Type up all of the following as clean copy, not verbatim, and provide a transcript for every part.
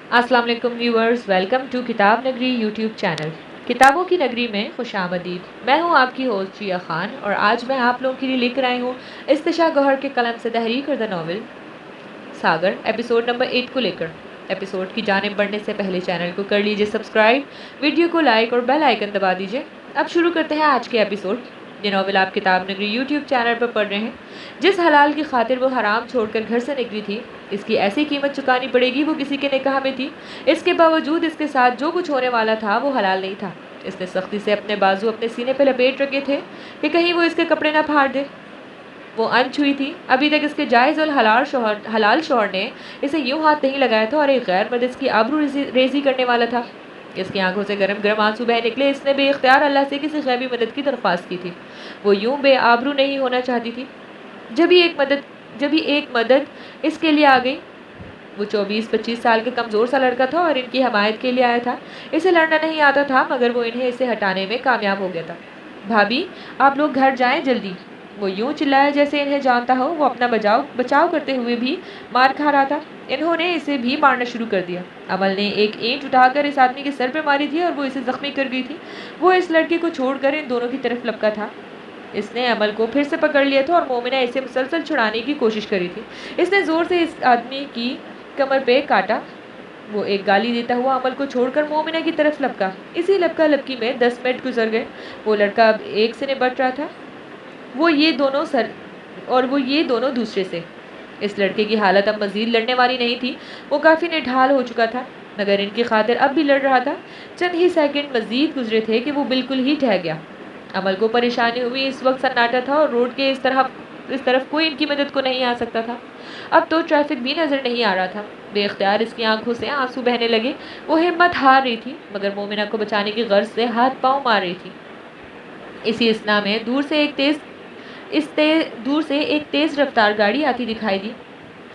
अस्सलाम वालेकुम viewers, welcome to किताब नगरी यूट्यूब चैनल। किताबों की नगरी में खुशामदीद। मैं हूं आपकी होस्ट जिया खान और आज मैं आप लोगों के लिए लेकर आई हूं इस्तिशा गौहर के कलम से तहरीर करदा नावल सागर एपिसोड नंबर 8 को लेकर। एपिसोड की जानिब बढ़ने से पहले चैनल को कर लीजिए सब्सक्राइब, वीडियो को लाइक और बेल आइकन दबा दीजिए। अब शुरू करते हैं आज के एपिसोड। ये नावल आप किताब नगरी यूट्यूब चैनल पर पढ़ रहे हैं। जिस हलाल की खातिर वो हराम छोड़कर घर से निकली थी, इसकी ऐसी कीमत चुकानी पड़ेगी वो किसी के निकाह में थी। इसके बावजूद इसके साथ जो कुछ होने वाला था वो हलाल नहीं था। इसने सख्ती से अपने बाजू अपने सीने पर लपेट रखे थे कि कहीं वो इसके कपड़े ना फाड़ दे। वो अनछुई थी। अभी तक इसके जायज़ और हलाल शौहर ने इसे यूं हाथ नहीं लगाया था और एक गैर मर्द इसकी आबरू रेजी करने वाला था। इसकी आंखों से गरम गरम आंसू बह निकले। इसने बेइख्तियार अल्लाह से किसी गैबी मदद की दरख्वास्त की थी। वो यूं बेआबरू नहीं होना चाहती थी। जब ही एक मदद इसके लिए आ गई। वो 24-25 साल के कमज़ोर सा लड़का था और इनकी हमायत के लिए आया था। इसे लड़ना नहीं आता था, मगर वो इन्हें इसे हटाने में कामयाब हो गया था। भाभी, आप लोग घर जाएं जल्दी। वो यूं चिल्लाया जैसे इन्हें जानता हो। वो अपना बचाव करते हुए भी मार खा रहा था। इन्होंने इसे भी मारना शुरू कर दिया। अमल ने एक ईंट उठाकर इस आदमी के सर पे मारी थी और वो इसे जख्मी कर गई थी। वो इस लड़के को छोड़कर इन दोनों की तरफ लपका था। इसने अमल को फिर से पकड़ लिया था और मोमिना इसे मुसलसल छुड़ाने की कोशिश करी थी। इसने ज़ोर से इस आदमी की कमर पे काटा। वो एक गाली देता हुआ अमल को छोड़कर मोमिना की तरफ लपका। इसी लपका लपकी में 10 मिनट गुजर गए। वो लड़का अब एक से निपट रहा था, वो ये दोनों दूसरे से। इस लड़के की हालत अब मजीद लड़ने वाली नहीं थी। वो काफ़ी निढाल हो चुका था, मगर इनकी खातिर अब भी लड़ रहा था। चंद ही सेकंड मजीद गुजरे थे कि वो बिल्कुल ही ठह गया। अमल को परेशानी हुई। इस वक्त सन्नाटा था और रोड के इस तरफ कोई इनकी मदद को नहीं आ सकता था। अब तो ट्रैफिक भी नज़र नहीं आ रहा था। बेख्तियार इसकी आंखों से आंसू बहने लगे। वो हिम्मत हार रही थी, मगर मोमिना को बचाने की गर्ज से हाथ पांव मार रही थी। इसी असना में दूर से एक तेज़ रफ्तार गाड़ी आती दिखाई दी।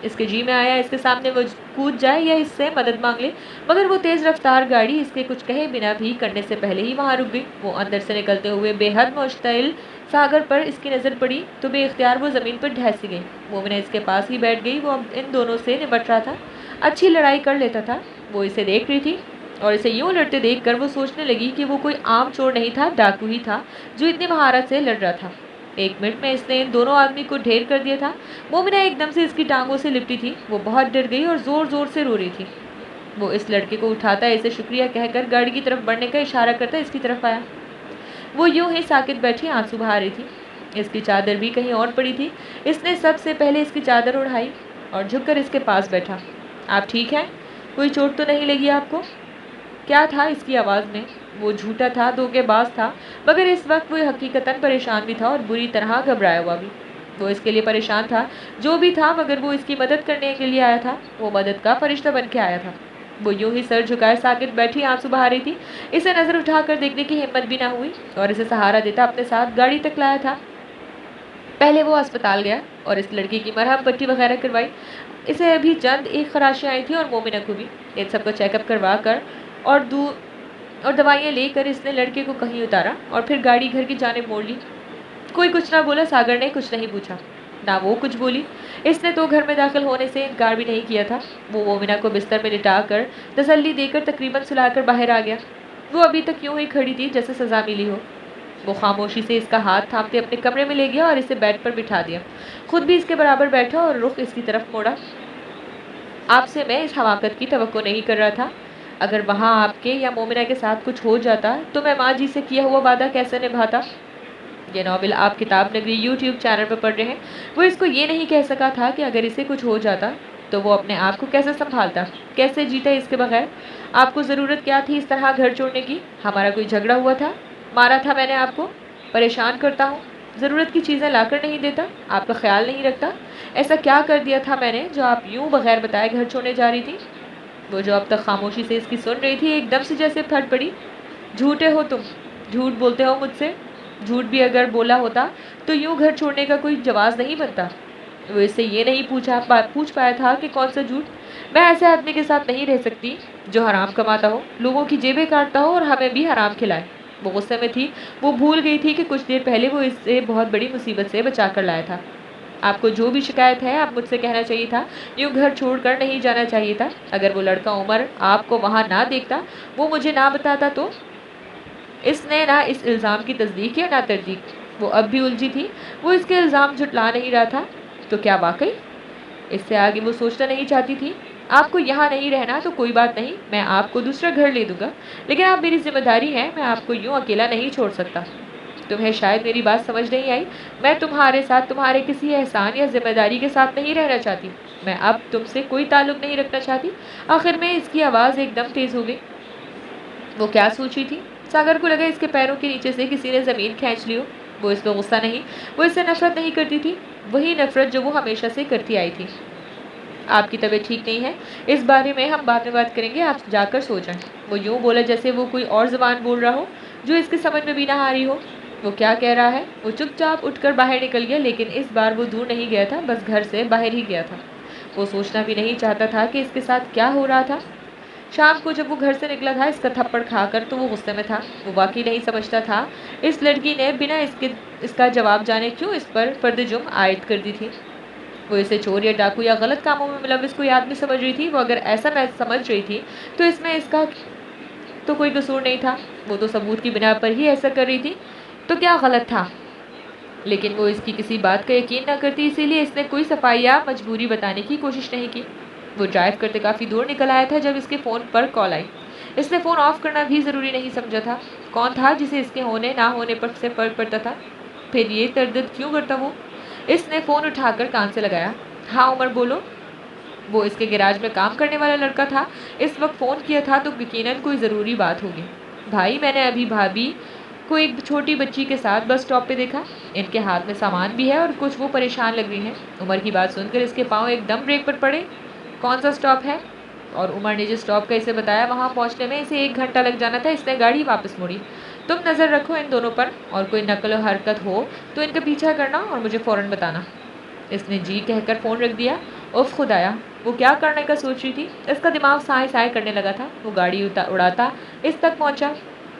इसके जी में आया इसके सामने वो कूद जाए या इससे मदद मांग ले, मगर वो तेज़ रफ्तार गाड़ी इसके कुछ कहे बिना भी करने से पहले ही वहाँ रुक गई। वो अंदर से निकलते हुए बेहद मुश्तिल सागर पर इसकी नज़र पड़ी तो बेइख्तियार वो ज़मीन पर ढह सी गई। मोमिना इसके पास ही बैठ गई। वो अब इन दोनों से निपट रहा था, अच्छी लड़ाई कर लेता था। वो इसे देख रही थी और इसे यूं लड़ते देखकर वो सोचने लगी कि वो कोई आम चोर नहीं था, डाकू ही था जो इतनी महारत से लड़ रहा था। 1 मिनट में इसने इन दोनों आदमी को ढेर कर दिया था। मोमिना एकदम से इसकी टांगों से लिपटी थी। वो बहुत डर गई और ज़ोर ज़ोर से रो रही थी। वो इस लड़के को उठाता इसे शुक्रिया कहकर गाड़ी की तरफ बढ़ने का इशारा करता इसकी तरफ आया। वो यूं ही साकित बैठी आंसू बहा रही थी। इसकी चादर भी कहीं और पड़ी थी। इसने सबसे पहले इसकी चादर उड़ाई और झुककर इसके पास बैठा। आप ठीक हैं? कोई चोट तो नहीं लगी आपको? क्या था इसकी आवाज़ में? वो झूठा था, धोखेबाज था, मगर इस वक्त वो हकीकतन परेशान भी था और बुरी तरह घबराया हुआ भी। वो इसके लिए परेशान था, जो भी था, मगर वो इसकी मदद करने के लिए आया था। वो मदद का फरिश्ता बन के आया था। वो यूं ही सर झुकाए साकित बैठी आंसू बहा रही थी। इसे नज़र उठाकर देखने की हिम्मत भी ना हुई और इसे सहारा देता अपने साथ गाड़ी तक लाया था। पहले वो अस्पताल गया और इस लड़की की मरहम पट्टी वगैरह करवाई। इसे अभी चंद एक खराशें आई थी और मोमिना को भी। इन सबको चेकअप करवा कर और दवाइयाँ लेकर इसने लड़के को कहीं उतारा और फिर गाड़ी घर की जानिब मोड़ ली। कोई कुछ ना बोला। सागर ने कुछ नहीं पूछा, ना वो कुछ बोली। इसने तो घर में दाखिल होने से इनकार भी नहीं किया था। वो मोमिना को बिस्तर में लिटा कर तसल्ली देकर तकरीबन सुलाकर बाहर आ गया। वो अभी तक यूं ही खड़ी थी जैसे सज़ा मिली हो। वो खामोशी से इसका हाथ थामते अपने कमरे में ले गया और इसे बेड पर बिठा दिया। खुद भी इसके बराबर बैठा और रुख इसकी तरफ मोड़ा। आपसे मैं इस हमाकत की तवक्को नहीं कर रहा था। अगर वहाँ आपके या मोमिना के साथ कुछ हो जाता तो मैं माँ जी से किया हुआ वादा कैसे निभाता। ये नावल आप किताब नगरी यूट्यूब चैनल पर पढ़ रहे हैं। वो इसको ये नहीं कह सका था कि अगर इसे कुछ हो जाता तो वो अपने आप को कैसे संभालता, कैसे जीता इसके बगैर। आपको ज़रूरत क्या थी इस तरह घर छोड़ने की? हमारा कोई झगड़ा हुआ था? मारा था मैंने आपको? परेशान करता हूँ, ज़रूरत की चीज़ें लाकर नहीं देता, आपका ख्याल नहीं रखता? ऐसा क्या कर दिया था मैंने जो आप यूं बगैर बताए घर छोड़ने जा रही थी? वो जो अब तक खामोशी से इसकी सुन रही थी एकदम से जैसे फट पड़ी। झूठे हो तुम, झूठ बोलते हो मुझसे। झूठ भी अगर बोला होता तो यूं घर छोड़ने का कोई जवाब नहीं बनता। वो इससे ये नहीं पूछ पाया था कि कौन सा झूठ। मैं ऐसे आदमी के साथ नहीं रह सकती जो हराम कमाता हो, लोगों की जेबें काटता हो और हमें भी हराम खिलाए। वो गुस्से में थी। वो भूल गई थी कि कुछ देर पहले वो इससे बहुत बड़ी मुसीबत से बचा कर लाया था। آپ کو جو بھی شکایت ہے آپ مجھ سے کہنا چاہیے تھا، یوں گھر چھوڑ کر نہیں جانا چاہیے تھا۔ اگر وہ لڑکا عمر آپ کو وہاں نہ دیکھتا، وہ مجھے نہ بتاتا تو؟ اس نے نہ اس الزام کی تصدیق یا نہ تردید۔ وہ اب بھی الجھی تھی، وہ اس کے الزام جھٹلا نہیں رہا تھا۔ تو کیا واقعی؟ اس سے آگے وہ سوچنا نہیں چاہتی تھی۔ آپ کو یہاں نہیں رہنا تو کوئی بات نہیں، میں آپ کو دوسرا گھر لے دوں گا، لیکن آپ میری ذمہ داری ہیں، میں آپ کو یوں اکیلا نہیں چھوڑ سکتا۔ تمہیں شاید میری بات سمجھ نہیں آئی، میں تمہارے ساتھ تمہارے کسی احسان یا ذمہ داری کے ساتھ نہیں رہنا چاہتی، میں اب تم سے کوئی تعلق نہیں رکھنا چاہتی۔ آخر میں اس کی آواز ایک دم تیز ہو گئی۔ وہ کیا سوچی تھی؟ ساگر کو لگا اس کے پیروں کے نیچے سے کسی نے زمین کھینچ لی ہو۔ وہ اس پہ غصہ نہیں، وہ اس سے نفرت نہیں کرتی تھی، وہی نفرت جو وہ ہمیشہ سے کرتی آئی تھی۔ آپ کی طبیعت ٹھیک نہیں ہے، اس بارے میں ہم بعد میں بات کریں گے، آپ جا کر سو جائیں۔ وہ یوں بولا جیسے وہ کوئی اور زبان بول رہا ہو جو اس کے سمجھ میں بھی نہ آ رہی ہو۔ وہ کیا کہہ رہا ہے؟ وہ چپ چاپ اٹھ کر باہر نکل گیا، لیکن اس بار وہ دور نہیں گیا تھا، بس گھر سے باہر ہی گیا تھا۔ وہ سوچنا بھی نہیں چاہتا تھا کہ اس کے ساتھ کیا ہو رہا تھا۔ شام کو جب وہ گھر سے نکلا تھا اس کا تھپڑ کھا کر، تو وہ غصے میں تھا۔ وہ واقعی نہیں سمجھتا تھا اس لڑکی نے بنا اس کا جواب جانے کیوں اس پر فرد جرم عائد کر دی تھی۔ وہ اسے چور یا ڈاکو یا غلط کاموں میں ملوث کوئی آدمی سمجھ رہی تھی۔ وہ اگر ایسا میں سمجھ رہی تھی تو اس میں اس کا تو کوئی قصور نہیں تھا، وہ تو ثبوت کی بنا پر ہی ایسا کر رہی تھی، تو کیا غلط تھا؟ لیکن وہ اس کی کسی بات کا یقین نہ کرتی، اسی لیے اس نے کوئی صفائی یا مجبوری بتانے کی کوشش نہیں کی۔ وہ ڈرائیو کرتے کافی دور نکل آیا تھا جب اس کے فون پر کال آئی۔ اس نے فون آف کرنا بھی ضروری نہیں سمجھا تھا۔ کون تھا جسے اس کے ہونے نہ ہونے پر سے فرق پڑتا تھا؟ پھر یہ تردد کیوں کرتا وہ؟ اس نے فون اٹھا کر کان سے لگایا۔ ہاں عمر بولو۔ وہ اس کے گیراج میں کام کرنے والا لڑکا تھا۔ اس وقت فون کیا تھا تو یقیناً کوئی ضروری بات ہوگی۔ بھائی میں نے ابھی بھابھی کو ایک چھوٹی بچی کے ساتھ بس اسٹاپ پہ دیکھا، ان کے ہاتھ میں سامان بھی ہے اور کچھ وہ پریشان لگ رہی ہیں۔ عمر کی بات سن کر اس کے پاؤں ایک دم بریک پر پڑے۔ کون سا اسٹاپ ہے؟ اور عمر نے جس اسٹاپ کا اسے بتایا وہاں پہنچنے میں اسے 1 گھنٹہ لگ جانا تھا۔ اس نے گاڑی واپس موڑی۔ تم نظر رکھو ان دونوں پر، اور کوئی نقل و حرکت ہو تو ان کا پیچھا کرنا اور مجھے فوراً بتانا۔ اس نے جی کہہ کر فون رکھ دیا۔ اف خدایا، وہ کیا کرنے کا سوچ رہی تھی؟ اس کا دماغ سائے سائے کرنے لگا تھا۔ وہ گاڑی اڑاتا اس تک پہنچا۔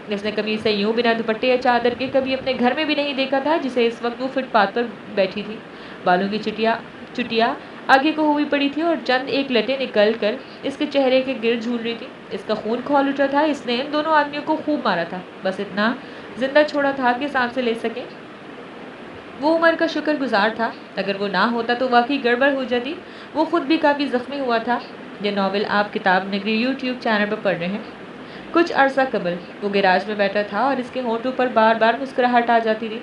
اس نے کبھی اسے یوں بنا دوپٹے یا چادر کے کبھی اپنے گھر میں بھی نہیں دیکھا تھا، جسے اس وقت وہ فٹ پاتھ پر بیٹھی تھی۔ بالوں کی چٹیا آگے کو ہوئی پڑی تھی اور چند ایک لٹیں نکل کر اس کے چہرے کے گرد جھول رہی تھی۔ اس کا خون کھول اٹھا تھا۔ اس نے ان دونوں آدمیوں کو خوب مارا تھا، بس اتنا زندہ چھوڑا تھا کہ سانسیں لے سکیں۔ وہ عمر کا شکر گزار تھا، اگر وہ نہ ہوتا تو واقعی گڑبڑ ہو جاتی۔ وہ خود بھی کافی زخمی ہوا تھا۔ یہ ناول آپ کتاب نگری یوٹیوب چینل پر پڑھ رہے ہیں۔ کچھ عرصہ قبل وہ گیراج میں بیٹھا تھا اور اس کے ہونٹوں پر بار بار مسکراہٹ آ جاتی تھی۔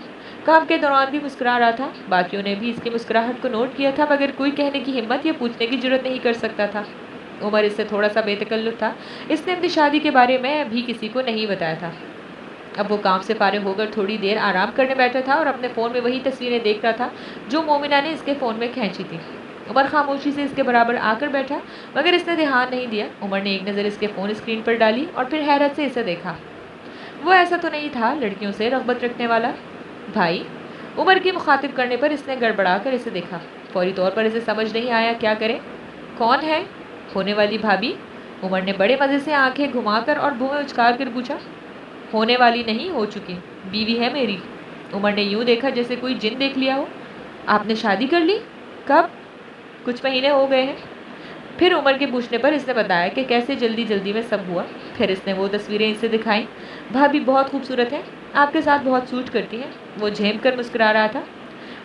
کام کے دوران بھی مسکرا رہا تھا۔ باقیوں نے بھی اس کی مسکراہٹ کو نوٹ کیا تھا، مگر کوئی کہنے کی ہمت یا پوچھنے کی جرت نہیں کر سکتا تھا۔ عمر اس سے تھوڑا سا بے تکلف تھا۔ اس نے اپنی شادی کے بارے میں ابھی کسی کو نہیں بتایا تھا۔ اب وہ کام سے فارغ ہو کر تھوڑی دیر آرام کرنے بیٹھا تھا اور اپنے فون میں وہی تصویریں دیکھ رہا تھا جو مومنہ نے اس کے فون میں کھینچی تھی۔ عمر خاموشی سے اس کے برابر آ کر بیٹھا، مگر اس نے دھیان نہیں دیا۔ عمر نے ایک نظر اس کے فون اسکرین پر ڈالی اور پھر حیرت سے اسے دیکھا۔ وہ ایسا تو نہیں تھا لڑکیوں سے رغبت رکھنے والا؟ بھائی، عمر کی مخاطب کرنے پر اس نے گڑبڑا کر اسے دیکھا۔ فوری طور پر اسے سمجھ نہیں آیا کیا کرے۔ کون ہے؟ ہونے والی بھابھی؟ عمر نے بڑے مزے سے آنکھیں گھما کر اور بھویں اچکار کر پوچھا۔ ہونے والی نہیں، ہو چکی، بیوی ہے میری۔ عمر نے یوں دیکھا جیسے کوئی جن دیکھ لیا ہو۔ آپ نے شادی کر لی؟ کب؟ کچھ مہینے ہو گئے ہیں۔ پھر عمر کے پوچھنے پر اس نے بتایا کہ کیسے جلدی جلدی میں سب ہوا۔ پھر اس نے وہ تصویریں اسے دکھائیں۔ بھابھی بہت خوبصورت ہے، آپ کے ساتھ بہت سوٹ کرتی ہیں۔ وہ جھیم کر مسکرا رہا تھا۔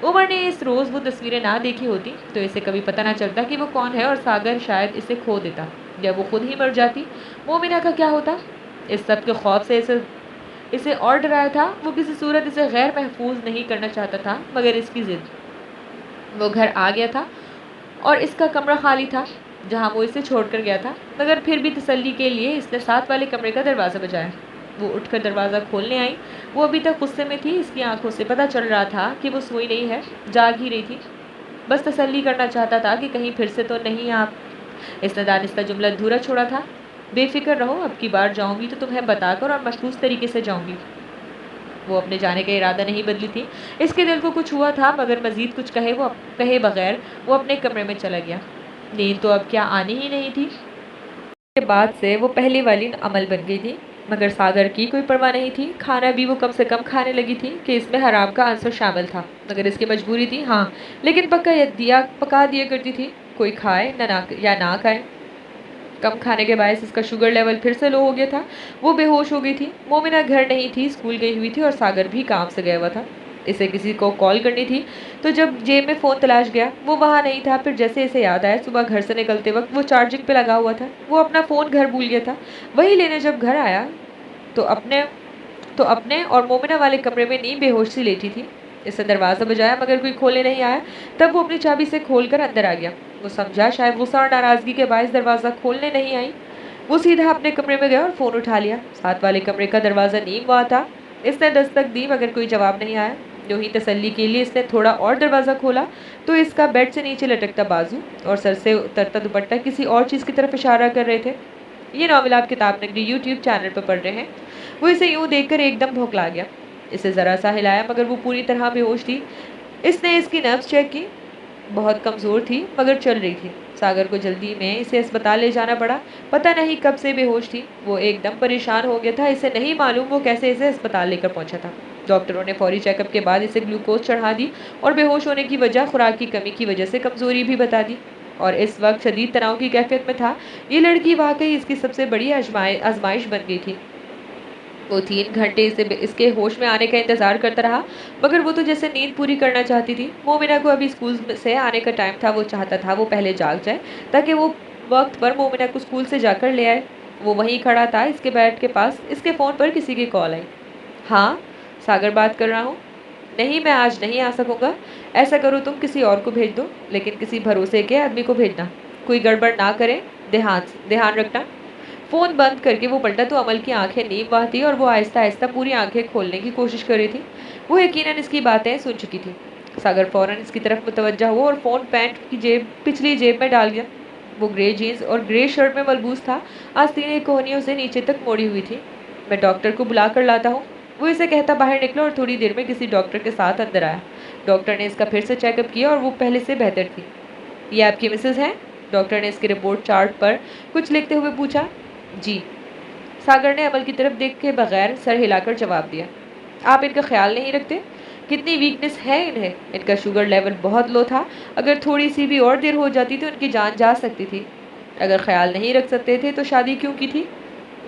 عمر نے اس روز وہ تصویریں نہ دیکھی ہوتی تو اسے کبھی پتہ نہ چلتا کہ وہ کون ہے، اور ساگر شاید اسے کھو دیتا یا وہ خود ہی مر جاتی۔ مومنہ کا کیا ہوتا؟ اس سب کے خوف سے اسے اور ڈرایا تھا۔ وہ کسی صورت اسے غیر محفوظ نہیں کرنا چاہتا تھا، مگر اس کی ضد۔ وہ گھر آ گیا تھا اور اس کا کمرہ خالی تھا جہاں وہ اسے چھوڑ کر گیا تھا، مگر پھر بھی تسلی کے لیے اس نے ساتھ والے کمرے کا دروازہ بجایا۔ وہ اٹھ کر دروازہ کھولنے آئی۔ وہ ابھی تک غصے میں تھی۔ اس کی آنکھوں سے پتہ چل رہا تھا کہ وہ سوئی نہیں ہے، جاگ ہی رہی تھی۔ بس تسلی کرنا چاہتا تھا کہ کہیں پھر سے تو نہیں آپ۔ اس نے دانستہ جملہ ادھورا چھوڑا تھا۔ بے فکر رہو، اب کی بار جاؤں گی تو تمہیں بتا کر اور محفوظ طریقے سے جاؤں گی۔ وہ اپنے جانے کا ارادہ نہیں بدلی تھی۔ اس کے دل کو کچھ ہوا تھا، مگر مزید کچھ کہے بغیر وہ اپنے کمرے میں چلا گیا۔ نیند تو اب کیا آنی ہی نہیں تھی۔ کے بعد سے وہ پہلی والی عمل بن گئی تھی۔ मगर सागर की कोई परवाह नहीं थी। खाना भी वो कम से कम खाने लगी थी कि इसमें हराम का आंसर शामिल था, मगर इसकी मजबूरी थी हाँ, लेकिन पका दिया करती थी, कोई खाए या ना खाए। कम खाने के बायस इसका शुगर लेवल फिर से लो हो गया था। वो बेहोश हो गई थी। मोमिना घर नहीं थी, स्कूल गई हुई थी और सागर भी काम से गया हुआ था। इसे किसी को कॉल करनी थी, तो जब जेब में फ़ोन तलाश गया वो वहाँ नहीं था। फिर जैसे इसे याद आया, सुबह घर से निकलते वक्त वो चार्जिंग पे लगा हुआ था। वो अपना फ़ोन घर भूल गया था। वही लेने जब घर आया तो अपने और मोमिना वाले कमरे में नींद बेहोश सी लेटी थी। इसने दरवाज़ा बजाया मगर कोई खोलने नहीं आया। तब वो अपनी चाबी से खोलकर अंदर आ गया। वो समझा शायद गुस्सा और नाराज़गी के बायस दरवाज़ा खोलने नहीं आई। वो सीधा अपने कमरे में गया और फ़ोन उठा लिया। साथ वाले कमरे का दरवाज़ा नीम हुआ था। इसने दस्तक दी मगर कोई जवाब नहीं आया। यूं ही तसल्ली के लिए इसने थोड़ा और दरवाज़ा खोला तो इसका बेड से नीचे लटकता बाजू और सर से उतरता दुपट्टा किसी और चीज़ की तरफ इशारा कर रहे थे। ये नॉवल आप किताब नगरी यूट्यूब चैनल पर पढ़ रहे हैं। वो इसे यूं देखकर एकदम भौंकला गया। इसे ज़रा सा हिलाया मगर वो पूरी तरह बेहोश थी। इसने इसकी नब्ज़ चेक की, बहुत कमज़ोर थी मगर चल रही थी। सागर को जल्दी में इसे अस्पताल ले जाना पड़ा। पता नहीं कब से बेहोश थी। वो एकदम परेशान हो गया था। इसे नहीं मालूम वो कैसे इसे अस्पताल लेकर पहुंचा था। डॉक्टरों ने फौरी चेकअप के बाद इसे ग्लूकोज चढ़ा दी और बेहोश होने की वजह खुराक की कमी की वजह से कमज़ोरी भी बता दी। और इस वक्त शदीद तनाव की कैफियत में था। ये लड़की वाकई इसकी सबसे बड़ी आजमाइश बन गई थी। वो 3 घंटे इसके होश में आने का इंतज़ार करता रहा, मगर वो तो जैसे नींद पूरी करना चाहती थी। मोमिना को अभी स्कूल से आने का टाइम था। वो चाहता था वो पहले जाग जाए ताकि वो वक्त पर मोमिना को स्कूल से जाकर ले आए। वो वहीं खड़ा था इसके बेड के पास। इसके फ़ोन पर किसी की कॉल आई। हाँ, सागर बात कर रहा हूँ। नहीं, मैं आज नहीं आ सकूँगा। ऐसा करो तुम किसी और को भेज दो, लेकिन किसी भरोसे के आदमी को भेजना। कोई गड़बड़ ना करे, ध्यान रखना। फ़ोन बंद करके वो पलटा तो अमल की आंखें नीम वहाँ थी और वो आहिस्ता आहिस्ता पूरी आंखें खोलने की कोशिश कर रही थी। वो यकीनन इसकी बातें सुन चुकी थी। सागर फौरन इसकी तरफ मुतवज्जा हुआ और फ़ोन पैंट की पिछली जेब में डाल गया। वो ग्रे जीन्स और ग्रे शर्ट में मलबूस था। आस्तीनें कोहनियों से नीचे तक मोड़ी हुई थी। मैं डॉक्टर को बुला कर लाता हूँ। वो इसे कहता बाहर निकला और थोड़ी देर में किसी डॉक्टर के साथ अंदर आया। डॉक्टर ने इसका फिर से चेकअप किया और वो पहले से बेहतर थी। ये आपकी मिसेज हैं? डॉक्टर ने इसके रिपोर्ट चार्ट पर कुछ लिखते हुए पूछा। जी। सागर ने अमल की तरफ देख के बगैर सर हिलाकर जवाब दिया। आप इनका ख्याल नहीं रखते? कितनी वीकनेस है इन्हें। इनका शुगर लेवल बहुत लो था। अगर थोड़ी सी भी और देर हो जाती तो इनकी जान जा सकती थी। अगर ख्याल नहीं रख सकते थे तो शादी क्यों की थी?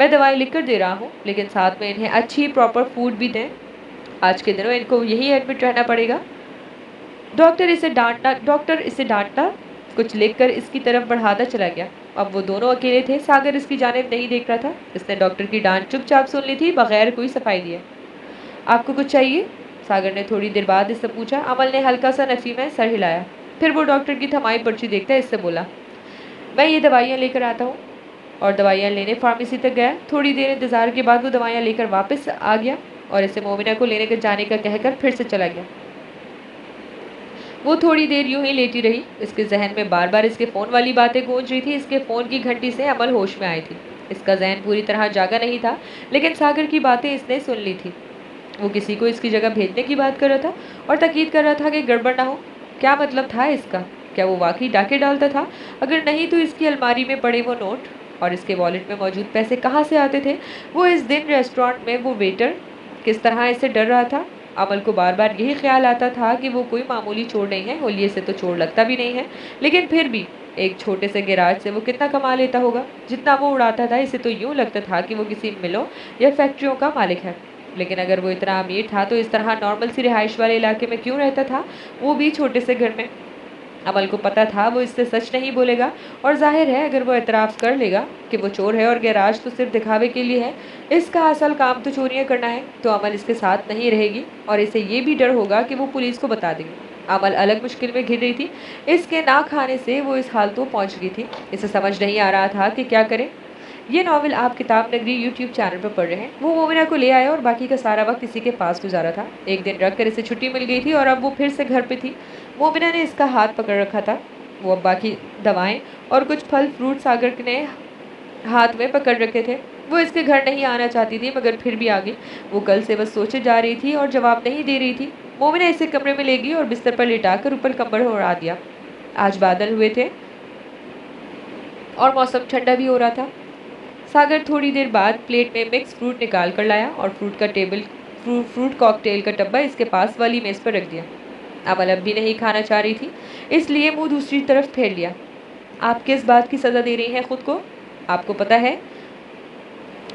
मैं दवाई लिख कर दे रहा हूँ, लेकिन साथ में इन्हें अच्छी प्रॉपर फूड भी दें। आज के दिनों इनको यही एडमिट रहना पड़ेगा। डॉक्टर इसे डांटता कुछ लिखकर इसकी तरफ बढ़ाता चला गया। अब वो दोनों अकेले थे। सागर इसकी जानिब नहीं देख रहा था। इसने डॉक्टर की डांट चुपचाप सुन ली थी बगैर कोई सफाई दिए। आपको कुछ चाहिए? सागर ने थोड़ी देर बाद इससे पूछा। अमल ने हल्का सा नफी में सर हिलाया। फिर वो डॉक्टर की थमाई पर्ची देखता इससे बोला, मैं ये दवाइयाँ लेकर आता हूँ। और दवाइयाँ लेने फार्मेसी तक गया। थोड़ी देर इंतज़ार के बाद वो दवाइयाँ लेकर वापस आ गया और इसे मोमिना को लेने के जाने का कहकर फिर से चला गया। वो थोड़ी देर यूं ही लेटी रही। इसके जहन में बार बार इसके फ़ोन वाली बातें गूंज रही थी। इसके फ़ोन की घंटी से अमल होश में आई थी। इसका जहन पूरी तरह जागा नहीं था, लेकिन सागर की बातें इसने सुन ली थी। वो किसी को इसकी जगह भेजने की बात कर रहा था और ताकीद कर रहा था कि गड़बड़ ना हो। क्या मतलब था इसका? क्या वो वाकई डाके डालता था? अगर नहीं तो इसकी अलमारी में पड़े वो नोट और इसके वॉलेट में मौजूद पैसे कहाँ से आते थे? वो इस दिन रेस्टोरेंट में वो वेटर किस तरह इससे डर रहा था? अमल को बार बार यही ख्याल आता था कि वो कोई मामूली चोर नहीं है। होलिये से तो चोर लगता भी नहीं है, लेकिन फिर भी एक छोटे से गैराज से वो कितना कमा लेता होगा। जितना वो उड़ाता था इसे तो यूँ लगता था कि वो किसी मिलों या फैक्ट्रियों का मालिक है। लेकिन अगर वो इतना अमीर था तो इस तरह नॉर्मल सी रिहाइश वाले इलाके में क्यों रहता था, वो भी छोटे से घर में। अमल को पता था वो इससे सच नहीं बोलेगा और जाहिर है अगर वो एतराफ़ कर लेगा कि वो चोर है और गैराज तो सिर्फ दिखावे के लिए है, इसका असल काम तो चोरियां करना है, तो अमल इसके साथ नहीं रहेगी और इसे ये भी डर होगा कि वो पुलिस को बता देगी। अमल अलग मुश्किल में घिर रही थी। इसके ना खाने से वो इस हाल तो पहुँच गई थी। इसे समझ नहीं आ रहा था कि क्या करे। ये नॉवल आप किताब नगरी यूट्यूब चैनल पर पढ़ रहे हैं। वो मोमिना को ले आया और बाकी का सारा वक्त इसी के पास गुजारा था। एक दिन रख कर इसे छुट्टी मिल गई थी और अब वो फिर से घर पे थी। मोमिना ने इसका हाथ पकड़ रखा था। वो अब बाकी दवाएं और कुछ फल फ्रूट सागर ने हाथ में पकड़ रखे थे। वो इसके घर नहीं आना चाहती थी मगर फिर भी आ गई। वो कल से बस सोचे जा रही थी और जवाब नहीं दे रही थी। मोमिना इसे कमरे में ले गई और बिस्तर पर लिटाकर ऊपर कंबल उड़ा दिया। आज बादल हुए थे और मौसम ठंडा भी हो रहा था। सागर थोड़ी देर बाद प्लेट में मिक्स फ्रूट निकाल कर लाया और फ्रूट कॉकटेल का डब्बा इसके पास वाली मेज पर रख दिया। अमल अब भी नहीं खाना चाह रही थी, इसलिए मुंह दूसरी तरफ फेर लिया। आप किस बात की सज़ा दे रही हैं खुद को? आपको पता है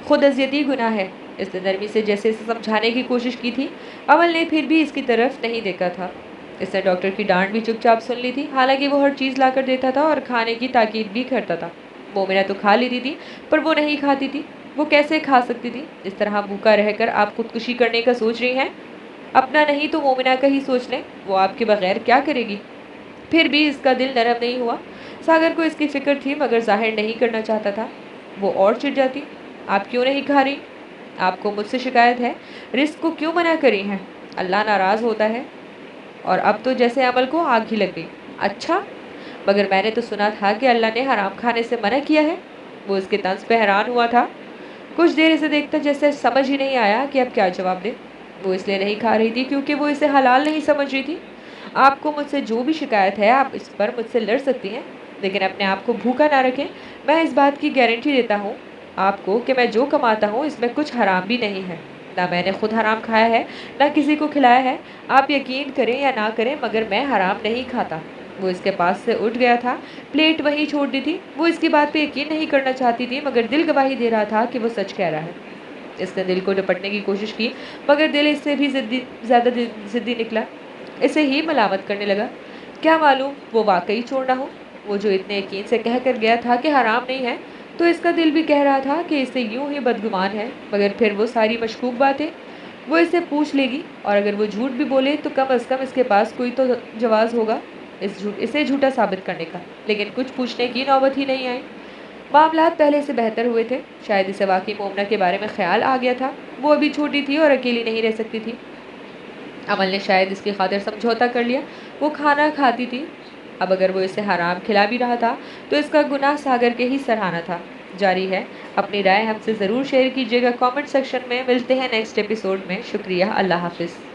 खुद अजियती गुनाह है। इसने नरमी से जैसे इसे समझाने की कोशिश की थी। अमल ने फिर भी इसकी तरफ नहीं देखा था। इसने डॉक्टर की डांट भी चुपचाप सुन ली थी, हालांकि वो हर चीज़ लाकर देता था और खाने की ताकीद भी करता था। मोमिना तो खा लेती थी, पर वो नहीं खाती थी। वो कैसे खा सकती थी? इस तरह भूखा रहकर आप खुदकुशी करने का सोच रही हैं? अपना नहीं तो मोमिना का ही सोच लें, वो आपके बगैर क्या करेगी? फिर भी इसका दिल नरम नहीं हुआ। सागर को इसकी फिक्र थी, मगर जाहिर नहीं करना चाहता था। वो और चिढ़ जाती। आप क्यों नहीं खा रही? आपको मुझसे शिकायत है? रिस्क को क्यों मना करी हैं? अल्लाह नाराज़ होता है। और अब तो जैसे अमल को आग ही लग गई। अच्छा, मगर मैंने तो सुना था कि अल्लाह ने हराम खाने से मना किया है। वो इसके तंज पे हैरान हुआ था। कुछ देर इसे देखता जैसे समझ ही नहीं आया कि अब क्या जवाब दे। वो इसलिए नहीं खा रही थी क्योंकि वो इसे हलाल नहीं समझ रही थी। आपको मुझसे जो भी शिकायत है आप इस पर मुझसे लड़ सकती हैं, लेकिन अपने आप को भूखा ना रखें। मैं इस बात की गारंटी देता हूँ आपको कि मैं जो कमाता हूँ इसमें कुछ हराम भी नहीं है। ना मैंने खुद हराम खाया है, ना किसी को खिलाया है। आप यकीन करें या ना करें, मगर मैं हराम नहीं खाता। वो इसके पास से उठ गया था, प्लेट वहीं छोड़ दी थी। वो इसकी बात पे यकीन नहीं करना चाहती थी, मगर दिल गवाही दे रहा था कि वो सच कह रहा है। इसने दिल को निपटने की कोशिश की, मगर दिल इससे भी ज़्यादा ज़िद्दी निकला। इसे ही मलामत करने लगा। क्या मालूम वो वाकई चोर ना हो। वो जो इतने यकीन से कह कर गया था कि हराम नहीं है, तो इसका दिल भी कह रहा था कि इसे यूं ही बदगुमान है। मगर फिर वो सारी मशकूक बातें वो इसे पूछ लेगी, और अगर वो झूठ भी बोले तो कम अज़ कम इसके पास कोई तो जवाज़ होगा इसे झूठा साबित करने का। लेकिन कुछ पूछने की नौबत ही नहीं आई। मामलात पहले से बेहतर हुए थे। शायद इसे वाकई मोमना के बारे में ख्याल आ गया था। वो अभी छोटी थी और अकेली नहीं रह सकती थी। अमल ने शायद इसकी खातिर समझौता कर लिया। वो खाना खाती थी। अब अगर वो इसे हराम खिला भी रहा था तो इसका गुनाह सागर के ही सराहना था। जारी है। अपनी राय हमसे ज़रूर शेयर कीजिएगा कमेंट सेक्शन में। मिलते हैं नेक्स्ट एपिसोड में। शुक्रिया। अल्लाह हाफिज़।